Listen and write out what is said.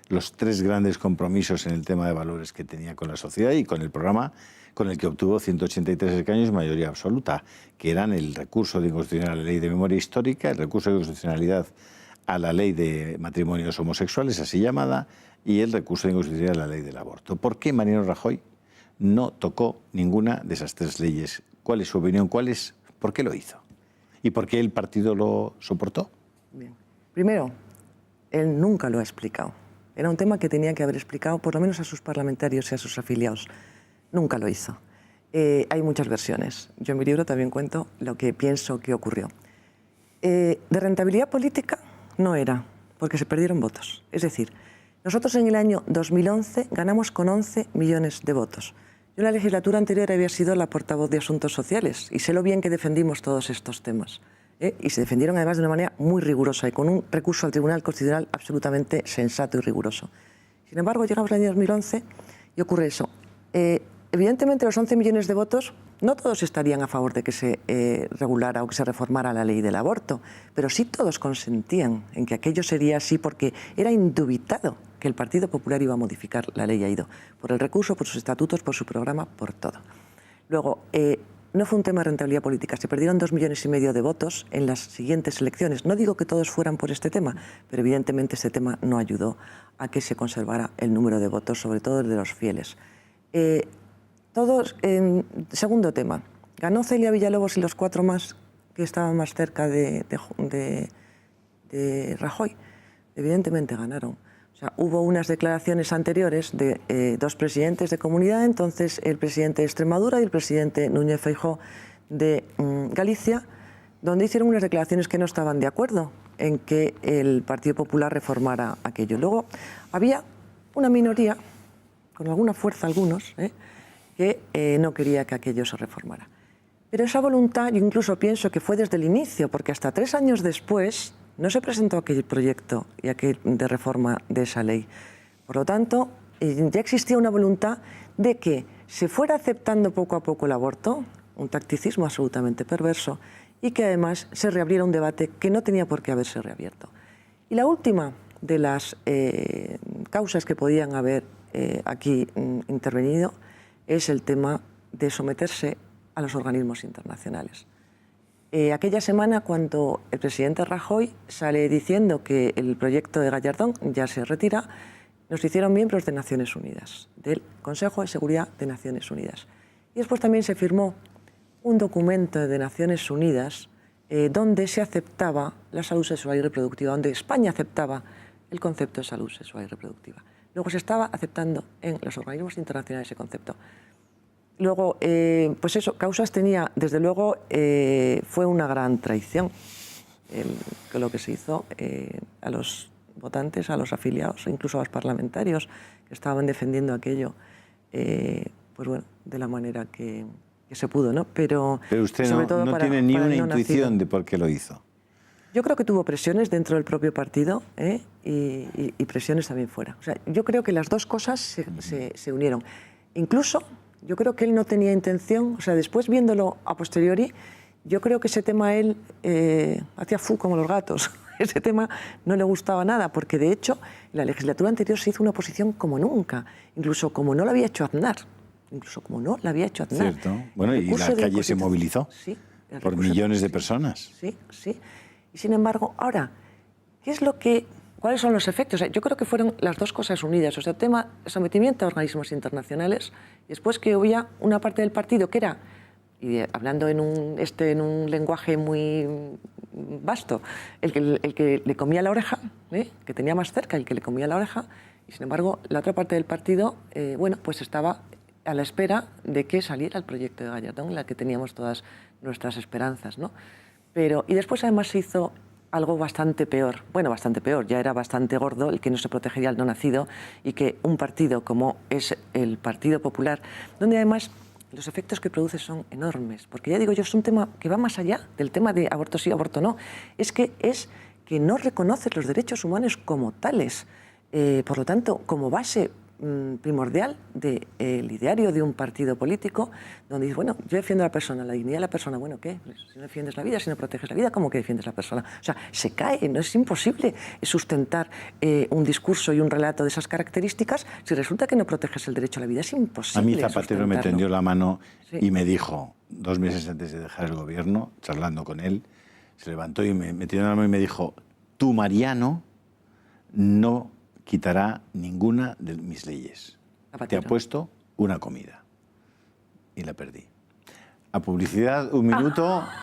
los 3 grandes compromisos en el tema de valores que tenía con la sociedad y con el programa con el que obtuvo 183 escaños, mayoría absoluta, que eran el recurso de inconstitucionalidad a la Ley de Memoria Histórica, el recurso de inconstitucionalidad a la Ley de Matrimonios Homosexuales, así llamada, y el recurso de inconstitucionalidad a la Ley del Aborto. ¿Por qué Mariano Rajoy no tocó ninguna de esas 3 leyes? ¿Cuál es su opinión? ¿Por qué lo hizo? ¿Y por qué el partido lo soportó? Bien. Primero, él nunca lo ha explicado. Era un tema que tenía que haber explicado por lo menos a sus parlamentarios y a sus afiliados. Nunca lo hizo. Hay muchas versiones. Yo en mi libro también cuento lo que pienso que ocurrió. De rentabilidad política no era, porque se perdieron votos. Es decir, nosotros en el año 2011 ganamos con 11 millones de votos. Yo en la legislatura anterior había sido la portavoz de Asuntos Sociales y sé lo bien que defendimos todos estos temas. Y se defendieron además de una manera muy rigurosa y con un recurso al Tribunal Constitucional absolutamente sensato y riguroso. Sin embargo, llegamos al año 2011 y ocurre eso. Evidentemente, los 11 millones de votos, no todos estarían a favor de que se regulara o que se reformara la ley del aborto, pero sí todos consentían en que aquello sería así porque era indubitado que el Partido Popular iba a modificar la ley AIDO, por el recurso, por sus estatutos, por su programa, por todo. Luego, no fue un tema de rentabilidad política, se perdieron 2,5 millones de votos en las siguientes elecciones. No digo que todos fueran por este tema, pero evidentemente este tema no ayudó a que se conservara el número de votos, sobre todo el de los fieles. Segundo tema, ganó Celia Villalobos y los 4 más que estaban más cerca de Rajoy. Evidentemente ganaron. O sea, hubo unas declaraciones anteriores de 2 presidentes de comunidad, entonces el presidente de Extremadura y el presidente Núñez Feijóo de Galicia, donde hicieron unas declaraciones que no estaban de acuerdo en que el Partido Popular reformara aquello. Luego había una minoría, con alguna fuerza algunos, que no quería que aquello se reformara. Pero esa voluntad yo incluso pienso que fue desde el inicio, porque hasta 3 años después no se presentó aquel proyecto y aquel de reforma de esa ley. Por lo tanto, ya existía una voluntad de que se fuera aceptando poco a poco el aborto, un tacticismo absolutamente perverso, y que además se reabriera un debate que no tenía por qué haberse reabierto. Y la última de las causas que podían haber aquí intervenido es el tema de someterse a los organismos internacionales. Aquella semana, cuando el presidente Rajoy sale diciendo que el proyecto de Gallardón ya se retira, nos hicieron miembros de Naciones Unidas, del Consejo de Seguridad de Naciones Unidas. Y después también se firmó un documento de Naciones Unidas donde se aceptaba la salud sexual y reproductiva, donde España aceptaba el concepto de salud sexual y reproductiva. Luego se estaba aceptando en los organismos internacionales ese concepto. Luego, pues eso, causas tenía, desde luego, fue una gran traición que lo que se hizo a los votantes, a los afiliados, incluso a los parlamentarios que estaban defendiendo aquello, pues bueno, de la manera que se pudo, ¿no? Pero usted sobre todo no tiene ni una intuición nacido. de por qué lo hizo. Yo creo que tuvo presiones dentro del propio partido y presiones también fuera. O sea, yo creo que las dos cosas se unieron. Incluso yo creo que él no tenía intención, o sea, después viéndolo a posteriori, yo creo que ese tema a él hacía fu como los gatos. Ese tema no le gustaba nada, porque de hecho en la legislatura anterior se hizo una oposición como nunca, incluso como no lo había hecho Aznar. Cierto. Bueno, y la calle se movilizó por millones de personas. Sí, sí. Y sin embargo, ahora, ¿cuáles son los efectos? O sea, yo creo que fueron las dos cosas unidas. O sea, el tema de sometimiento a organismos internacionales, y después que había una parte del partido que era, y hablando en un lenguaje muy vasto, el que le comía la oreja, que tenía más cerca el que le comía la oreja, y sin embargo, la otra parte del partido, bueno, pues estaba a la espera de que saliera el proyecto de Gallardón, en la que teníamos todas nuestras esperanzas, ¿no? Y después además se hizo algo bastante peor. Bueno, bastante peor, ya era bastante gordo el que no se protegería al no nacido y que un partido como es el Partido Popular, donde además los efectos que produce son enormes, porque ya digo yo, es un tema que va más allá del tema de aborto sí, aborto no, es que no reconoce los derechos humanos como tales. Por lo tanto, como base primordial del ideario de un partido político, donde dice, bueno, yo defiendo a la persona, la dignidad de la persona. Bueno, ¿qué? Si no defiendes la vida, si no proteges la vida, ¿cómo que defiendes la persona? O sea, se cae, no es imposible sustentar un discurso y un relato de esas características si resulta que no proteges el derecho a la vida. Es imposible. A mí Zapatero me tendió la mano Sí. y me dijo, 2 meses antes de dejar el gobierno, charlando con él, se levantó y me tendió la mano y me dijo, tú, Mariano, no quitará ninguna de mis leyes. Zapatero. Te apuesto una comida. Y la perdí. A publicidad, 1 minuto.